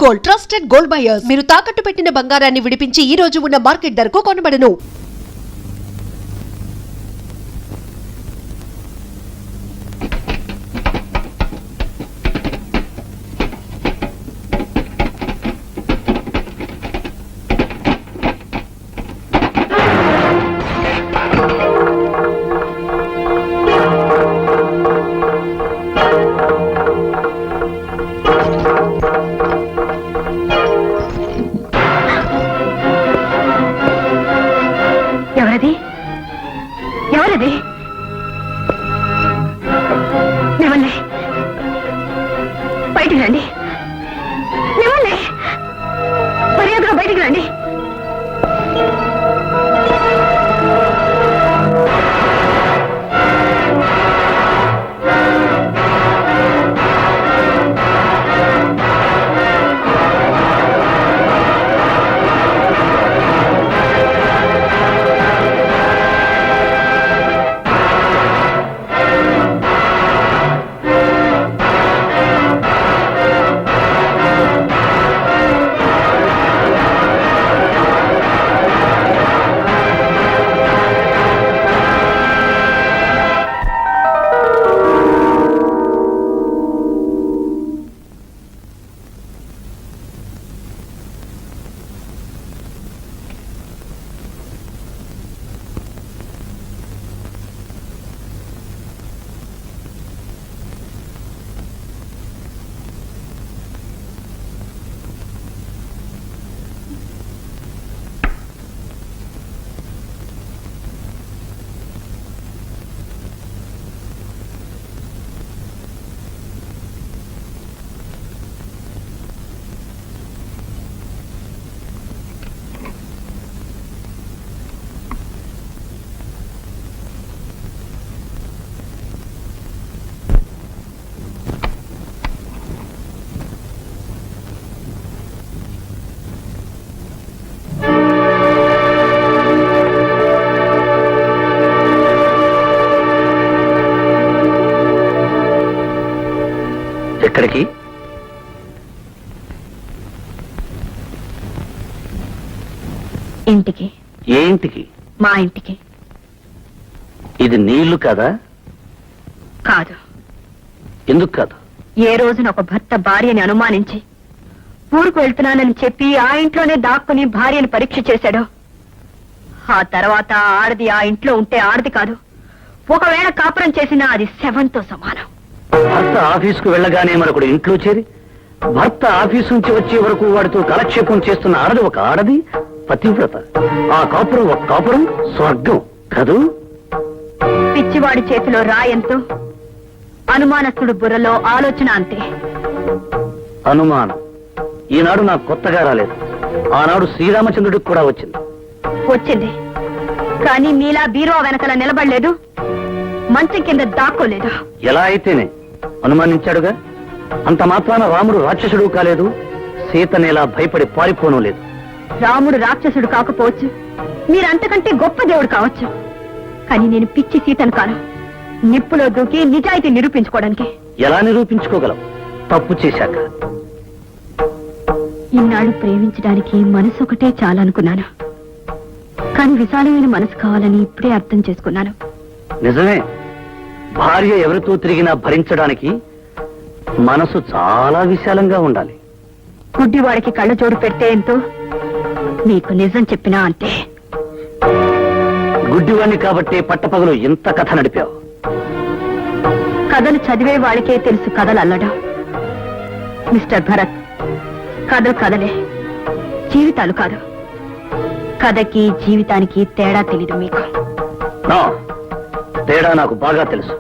Gold, trusted gold buyers. మీరు తాకట్టు పెట్టిన బంగారాన్ని విడిపించి ఈ రోజు ఉన్న మార్కెట్ ధరకు కొనబడను. ఎవరది? మిమ్మల్ని బయటికి రండి, మిమ్మల్ని మర్యాదగా బయటికి రండి. ఎక్కడికి? ఇంటికి. ఏ ఇంటికి? మా ఇంటికి. ఇది నీళ్లు కాదా? కాదు. ఎందుకు కాదు? ఏ రోజున ఒక భర్త భార్యని అనుమానించి ఊరుకు వెళ్తున్నానని చెప్పి ఆ ఇంట్లోనే దాక్కుని భార్యని పరీక్ష చేశాడో ఆ తర్వాత ఆడది ఆ ఇంట్లో ఉంటే ఆడది కాదు, ఒకవేళ కాపురం చేసినా అది శవంతో సమానం. భర్త ఆఫీసుకు వెళ్ళగానే మరొకడు ఇంట్లో చేరి భర్త ఆఫీసు నుంచి వచ్చే వరకు వాడితో కాలక్షేపం చేస్తున్న ఆడది ఒక ఆడది, పతివ్రత. ఆ కాపురం ఒక కాపురం, స్వర్గం కదూ? పిచ్చివాడి చేతిలో రాయంతో అనుమానస్తుడు బుర్రలో ఆలోచన అంతే. అనుమానం ఈనాడు నాకు కొత్తగా రాలేదు. ఆనాడు శ్రీరామచంద్రుడికి కూడా వచ్చింది. వచ్చింది, కానీ మీలా బీరువా వెనకల నిలబడలేదు, మంచం కింద దాక్కోలేదు. ఎలా అయితేనే అనుమానించాడుగా. అంత మాత్రాన రాముడు రాక్షసుడు కాలేదు, సీతనేలా భయపడి పారిపోను లేదు. రాముడు రాక్షసుడు కాకపోవచ్చు, మీరంతకంటే గొప్ప దేవుడు కావచ్చు, కానీ నేను పిచ్చి సీతను కాను. నిప్పులో దూకి నిజాయితీ నిరూపించుకోవడానికి. ఎలా నిరూపించుకోగలవు తప్పు చేశాక? ఇన్నాళ్ళు ప్రేమించడానికి మనసు ఒకటే చాలనుకున్నాను, కానీ విశాలమైన మనసు కావాలని ఇప్పుడే అర్థం చేసుకున్నాను. నిజమే, భార్య ఎవరితో తిరిగినా భరించడానికి మనసు చాలా విశాలంగా ఉండాలి. గుడ్డివాడికి కళ్ళజోడు పెడితే ఎంతో, మీకు నిజం చెప్పినా అంతే. గుడ్డివాణ్ణి కాబట్టే పట్టపగలు ఇంత కథ నడిపావు. కథలు చదివే వాళ్ళకే తెలుసు కథలు అల్లడం. మిస్టర్ భరత్, కథలు కథలే, జీవితాలు కాదు. కథకి జీవితానికి తేడా తెలీదు మీకు. నా తేడా నాకు బాగా తెలుసు.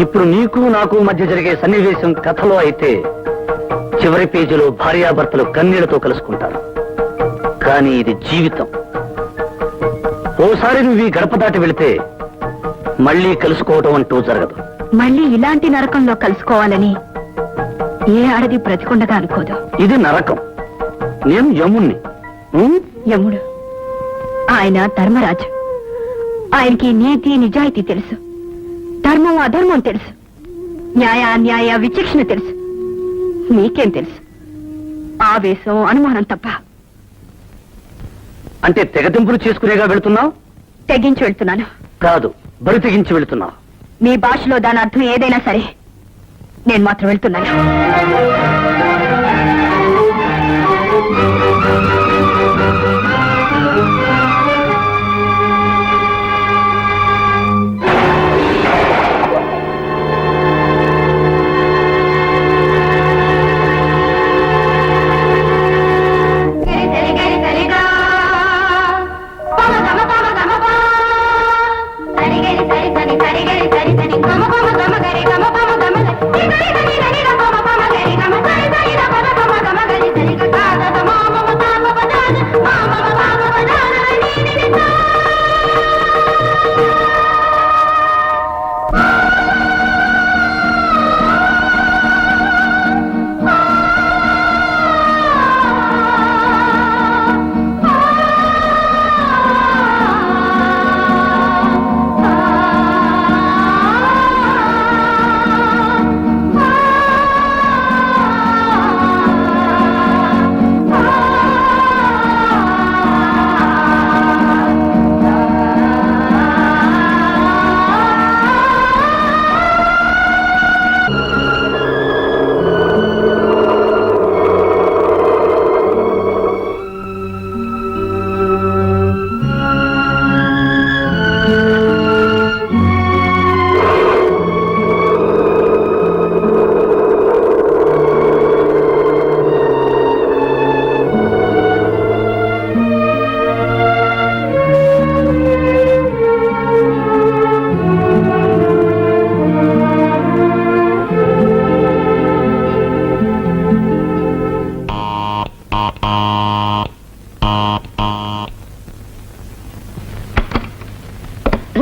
ఇప్పుడు నీకు నాకు మధ్య జరిగే సన్నివేశం కథలో అయితే చివరి పేజీలో భార్యాభర్తలు కన్నీళ్లతో కలుసుకుంటారు. కానీ ఇది జీవితం. ఓసారి నువ్వు ఈ గడప దాటి వెళితే మళ్ళీ కలుసుకోవటం అంటూ జరగదు. మళ్ళీ ఇలాంటి నరకంలో కలుసుకోవాలని ఏ ఆడది బ్రతికుండగా అనుకోదు. ఇది నరకం. నేను యముణ్ణి. యముడు ఆయన ధర్మరాజు. ఆయనకి నీతి నిజాయితీ తెలుసు, ధర్మం అధర్మం తెలుసు, న్యాయ అన్యాయ విచక్షణ తెలుసు. మీకేం తెలుసు? ఆవేశం అనుమానం తప్ప. అంటే తెగతింపులు చేసుకునేగా వెళుతున్నావు? తెగించి వెళ్తున్నాను. కాదు, బరి తెగించి వెళుతున్నావు. మీ భాషలో దాని అర్థం ఏదైనా సరే నేను మాత్రం వెళ్తున్నాను.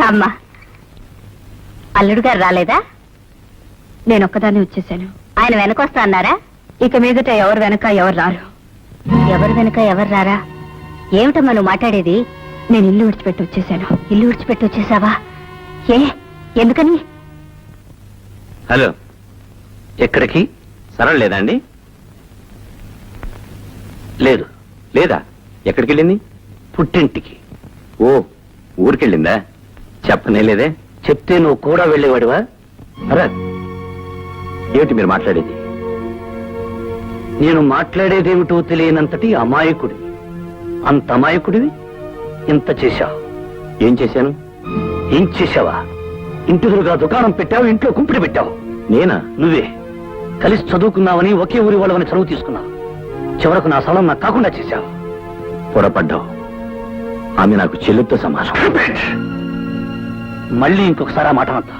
రామ్మా. అల్లుడు గారు రాలేదా? నేనొక్కదాన్ని వచ్చేసాను. ఆయన వెనకొస్తా అన్నారా? ఇక మీదట ఎవరు వెనక ఎవరు రారు. ఎవరు వెనక ఎవరు రారా? ఏమిటమ్మా నువ్వు మాట్లాడేది? నేను ఇల్లు విడిచిపెట్టి వచ్చేసాను. ఇల్లు విడిచిపెట్టి వచ్చేసావా? ఏ, ఎందుకని? హలో, ఎక్కడికి? సరళ లేదా అండి? లేదు. లేదా? ఎక్కడికి వెళ్ళింది? పుట్టింటికి. ఓ, ఊరికెళ్ళిందా? చెప్పనే లేదే. చెప్తే నువ్వు కూడా వెళ్ళేవాడివా? అరే, ఏమిటి మీరు మాట్లాడేది? నేను మాట్లాడేదేమిటో తెలియనంతటి అమాయకుడివి. అంత అమాయకుడివి ఇంత చేశావు. ఏం చేశాను? ఏం చేశావా? ఇంటిదురుగా దుకాణం పెట్టావు, ఇంట్లో కుంపిడి పెట్టావు. నేనా? నువ్వే. కలిసి చదువుకున్నావని, ఒకే ఊరి వాళ్ళవని చదువు తీసుకున్నావు. చివరకు నా స్థలం నాకు కాకుండా చేశావు. పొరపడ్డావు. ఆమె నాకు చెల్లితో సమానం. మళ్ళీ ఇంకొకసారి ఆ మాట అంతా.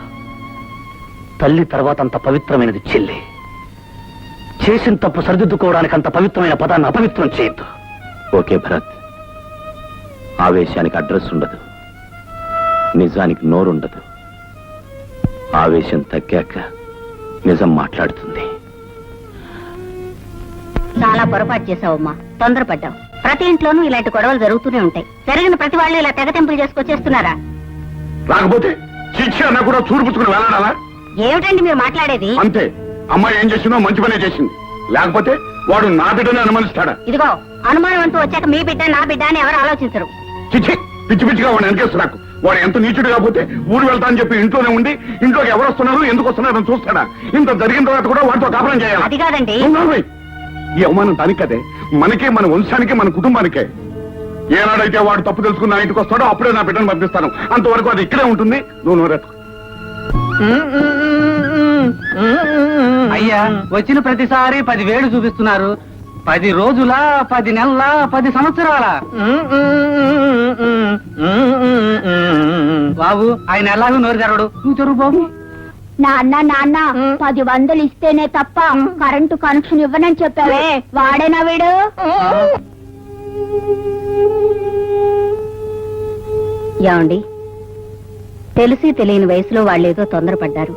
తల్లి తర్వాత అంత పవిత్రమైనది చెల్లి. చేసిన తప్పు సరిదిద్దుకోవడానికి అంత పవిత్రమైన పదాన్ని అపవిత్రం చేయొద్దు. ఓకే భరత్, ఆవేశానికి అడ్రస్ ఉండదు, నిజానికి నోరుండదు. ఆవేశం తగ్గాక నిజం మాట్లాడుతుంది. చాలా పొరపాటు చేశావమ్మా, తొందరపడ్డావు. ప్రతి ఇంట్లోనూ ఇలాంటి గొడవలు జరుగుతూనే ఉంటాయి. జరిగిన ప్రతి వాళ్ళు ఇలా తెగతెంపులు చేసుకొచ్చేస్తున్నారా? రాకపోతే శిక్ష అన్న కూడా చూరుపుచ్చుకుని వెళ్ళాలా? ఏమిటండి మీరు మాట్లాడేది? అంతే. అమ్మాయి ఏం చేసిందో మంచి పనే చేసింది. లేకపోతే వాడు నా బిడ్డని అనుమానిస్తాడా? ఇదిగో, అనుమానం అంటూ వచ్చాక మీ బిడ్డ నా బిడ్డ అని ఎవరు ఆలోచించరు. చిచ్చి, పిచ్చి పిచ్చిగా వాడిని వెనకేస్తు. నాకు వాడు ఎంత నీచుడు కాకపోతే ఊరు వెళ్తా అని చెప్పి ఇంట్లోనే ఉండి ఇంట్లోకి ఎవరు వస్తున్నారు, ఎందుకు వస్తున్నారు అని చూస్తాడా? ఇంత జరిగిన తర్వాత కూడా వాడితో కాపురం చేయాలి. అది కాదండి. ఈ అవమానం దానికి కదే, మనకే, మన వంశానికే, మన కుటుంబానికే. ఏనాడైతే వాడు తప్పు తెలుసుకుని నా ఇంటికి వస్తాడో అప్పుడే నా బిడ్డను పంపిస్తాను. అంతవరకు అది ఇక్కడే ఉంటుంది. నువ్వు నోరెత్తు. అయ్యా, వచ్చిన ప్రతిసారి 10,000 చూపిస్తున్నారు. 10 రోజుల, 10 నెలల, 10 సంవత్సరాల? బాబు, ఆయన ఎలాగో నోరు తెరవడు. నువ్వు తెరువు బాబు. నాన్న 10 ఇస్తేనే తప్ప కరెంటు కనెక్షన్ ఇవ్వనని చెప్పావే, వాడేనా వీడు? ఏమండి, తెలిసి తెలియని వయసులో వాళ్ళేదో తొందరపడ్డారు.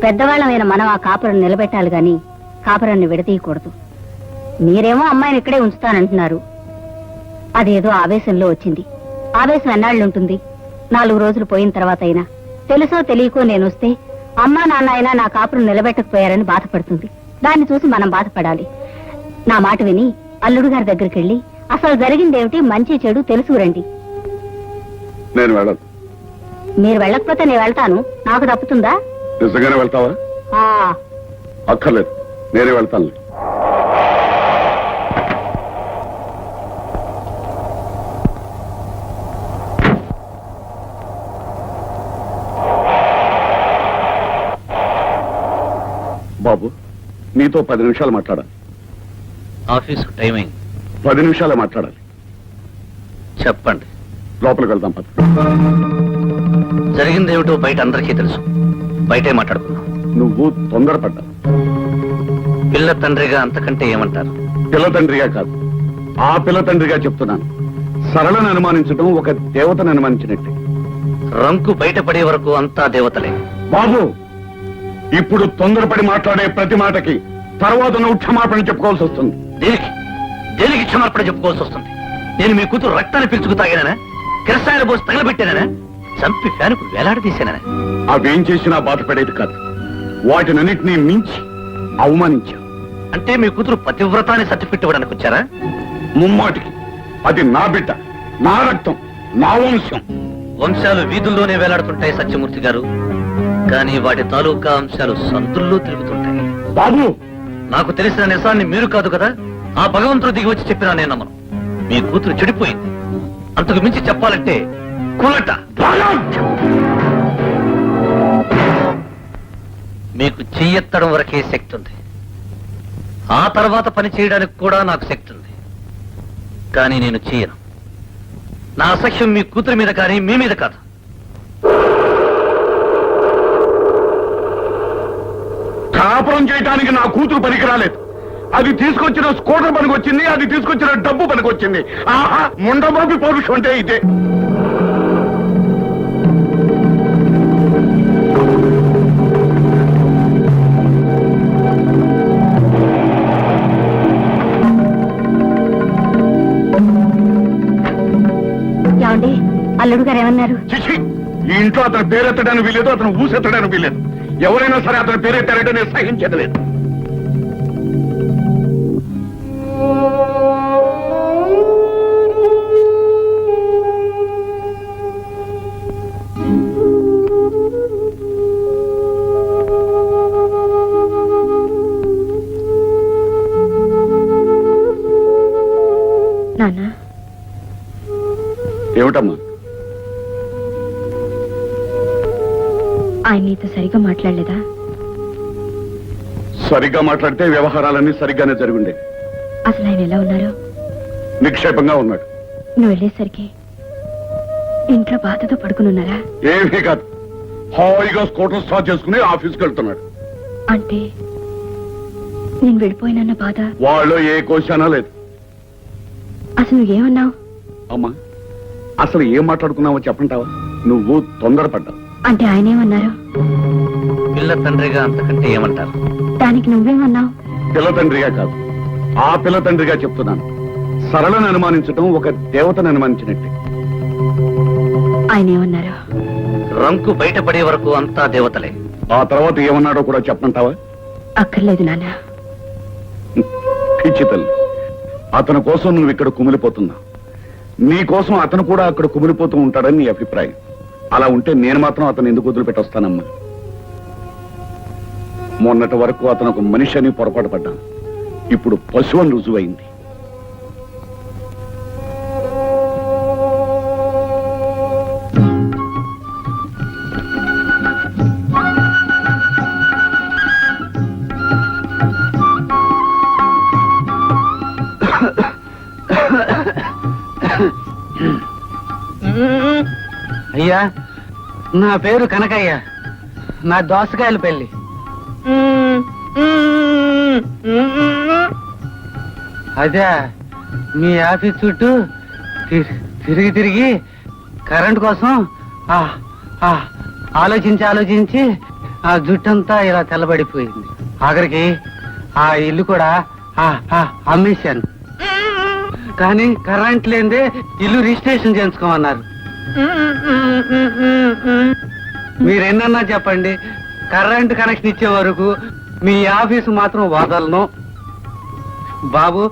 పెద్దవాళ్ళమైన మనం ఆ కాపురం నిలబెట్టాలి గాని కాపురాన్ని విడతీయకూడదు. మీరేమో అమ్మాయిని ఇక్కడే ఉంచుతానంటున్నారు. అదేదో ఆవేశంలో వచ్చింది. ఆవేశం ఎన్నాళ్ళుంటుంది? 4 రోజులు పోయిన తర్వాత అయినా తెలుసో తెలియకో నేనొస్తే అమ్మా నాన్న అయినా నా కాపురం నిలబెట్టకపోయారని బాధపడుతుంది. దాన్ని చూసి మనం బాధపడాలి. నా మాట విని అల్లుడు గారి దగ్గరికి వెళ్ళి అసలు జరిగిందేమిటి మంచి చెడు తెలుసుకురండి. నేను వెళ్ళను. మీరు వెళ్ళకపోతే నేను వెళ్తాను. నాకు తప్పుతుందా? నిజంగానే వెళ్తావా? ఆ, అక్కర్లేదు, నేనే వెళ్తాను. బాబు, నీతో 10 నిమిషాలు మాట్లాడాలి. ఆఫీసు టైమింగ్ 10 నిమిషాలే మాట్లాడాలి. చెప్పండి. లోపలికి వెళ్దాం పద. జరిగిందేమిటో బయట అందరికీ తెలుసు. బయటే మాట్లాడుకుందాం. నువ్వు తొందరపడ్డావు. పిల్ల తండ్రిగా అంతకంటే ఏమంటారు? పిల్ల తండ్రిగా కాదు, ఆ పిల్ల తండ్రిగా చెప్తున్నాను. సరళను అనుమానించడం ఒక దేవతను అనుమానించినట్టే. రంకు బయటపడే వరకు అంతా దేవతలే. బాబు, ఇప్పుడు తొందరపడి మాట్లాడే ప్రతి మాటకి తర్వాత నువ్వు క్షమాపణ చెప్పుకోవాల్సి వస్తుంది. దేనికి దేనికి క్షమార్పణ చెప్పుకోవాల్సి వస్తుంది? నేను మీ కూతురు రక్తాన్ని పిలుచుకు తాగానా? కిరసాయల పోసి తగలబెట్టానా? చంపి ఫ్యానుకు వేలాడదీశానా? అవేం చేసినా బాధపడేది కాదు. వాటినన్నిటినీ మించి అవమానించా. అంటే మీ కూతురు పతివ్రతాన్ని సర్టిఫికెట్ ఇవ్వడానికి వచ్చారా? ముమ్మాటికి అది నా బిడ్డ, నా రక్తం, నా వంశం. వంశాలు వీధుల్లోనే వేలాడుతుంటాయి సత్యమూర్తి గారు, కానీ వాటి తాలూకా అంశాలు సంతుల్లో తిరుగుతుంటాయి. బాబు, నాకు తెలిసిన నిజాన్ని మీరు కాదు కదా, ఆ భగవంతుడు దిగి వచ్చి చెప్పినా నేను నమ్మను. మీ కూతురు చెడిపోయింది. అంతకు మించి చెప్పాలంటే కులట. మీకు చెయ్యెత్తడం వరకే శక్తి ఉంది. ఆ తర్వాత పని చేయడానికి కూడా నాకు శక్తి ఉంది. కానీ నేను చెయ్యను. నా అసఖ్యం మీ కూతురి మీద కానీ మీ మీద కాదు. కాపురం చేయడానికి నా కూతురు పనికి రాలేదు. అది తీసుకొచ్చిన స్కూటర్ పనికి వచ్చింది, అది తీసుకొచ్చిన డబ్బు పనికి వచ్చింది. ఆహా, ముండబాబి పౌరుషం అంటే ఇదే. ఏమండి, అల్లుడు గారు ఏమన్నారు? చిచి, ఈ ఇంట్లో అతను పేరెత్తడానికి వీలేదు, అతను ఊసెత్తడానికి వీలేదు. ఎవరైనా సరే అతను పేరెత్తారంటే నేను సహించేది లేదు. నాన్న, ఏమిటమ్మా? ఆయన నీతో సరిగా మాట్లాడలేదా? సరిగ్గా మాట్లాడితే వ్యవహారాలన్నీ సరిగ్గానే జరుగుండే. అసలు ఆయన ఎలా ఉన్నారు? నిక్షేపంగా ఉన్నాడు. నువ్వు వెళ్ళేసరికి ఇంట్లో బాధతో పడుకుని ఉన్నారా? ఏమీ కాదు, హాయిగా స్కూటర్ స్టార్ట్ చేసుకుని ఆఫీస్కి వెళ్తున్నాడు. అంటే నేను వెళ్ళిపోయినన్న బాధ వాళ్ళు ఏ కోశానా లేదు. అసలు నువ్వేమన్నావు? అమ్మా, అసలు ఏం మాట్లాడుకున్నావో చెప్పంటావా? నువ్వు తొందరపడ్డావు. అంటే ఆయన ఏమన్నారు? పిల్ల తండ్రిగా అంతకంటే ఏమంటారు? దానికి నువ్వేమన్నావు? పిల్ల తండ్రిగా కాదు, ఆ పిల్ల తండ్రిగా చెప్తున్నాను. సరళను అనుమానించడం ఒక దేవతను అనుమానించినట్టే. ఆయన ఏమన్నారు? రంకు బయటపడే వరకు అంతా దేవతలే. ఆ తర్వాత ఏమన్నాడో కూడా చెప్పంటావా? అక్కర్లేదు నాన్న. పిచ్చి తల్లి, అతని కోసం నువ్వు ఇక్కడ కుమిలిపోతున్నా. నీ కోసం అతను కూడా అక్కడ కుమిలిపోతూ ఉంటాడని నీ అభిప్రాయం. అలా ఉంటే నేను మాత్రం అతను ఎందుకు వదిలిపెట్టొస్తానమ్మా? మొన్నటి వరకు అతను ఒక మనిషి అని పొరపాటు పడ్డాను. ఇప్పుడు పశువు అని రుజువైంది. అయ్యా, నా పేరు కనకయ్య. నా దోసకాయల పెళ్లి. అదే మీ ఆఫీస్ చుట్టూ తిరిగి తిరిగి కరెంట్ కోసం ఆలోచించి ఆ జుట్టంతా ఇలా తెల్లబడిపోయింది. ఆఖరికి ఆ ఇల్లు కూడా అమ్మేశాను. కానీ కరెంట్ లేదే ఇల్లు రిజిస్ట్రేషన్ చేయించుకోమన్నారు. మీరెన్నన్నా చెప్పండి, కరెంట్ కనెక్షన్ ఇచ్చే వరకు మీ ఆఫీసు మాత్రం వదలను. బాబు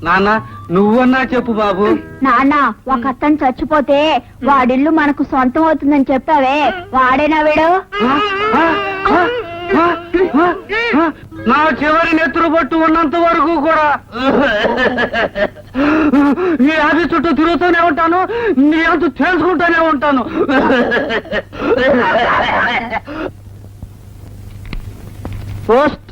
నాన్న నువ్వన్నా చెప్పు బాబు. నాన్న ఒక అతను చచ్చిపోతే వాడిల్లు మనకు సొంతం అవుతుందని చెప్పావే, వాడేనా వీడు? నా చివరి నెత్తురు పట్టు ఉన్నంత వరకు కూడా నీ ఆఫీస్ చుట్టూ తిరుగుతూనే ఉంటాను, నీ అంత తెలుసుకుంటూనే ఉంటాను. పోస్ట్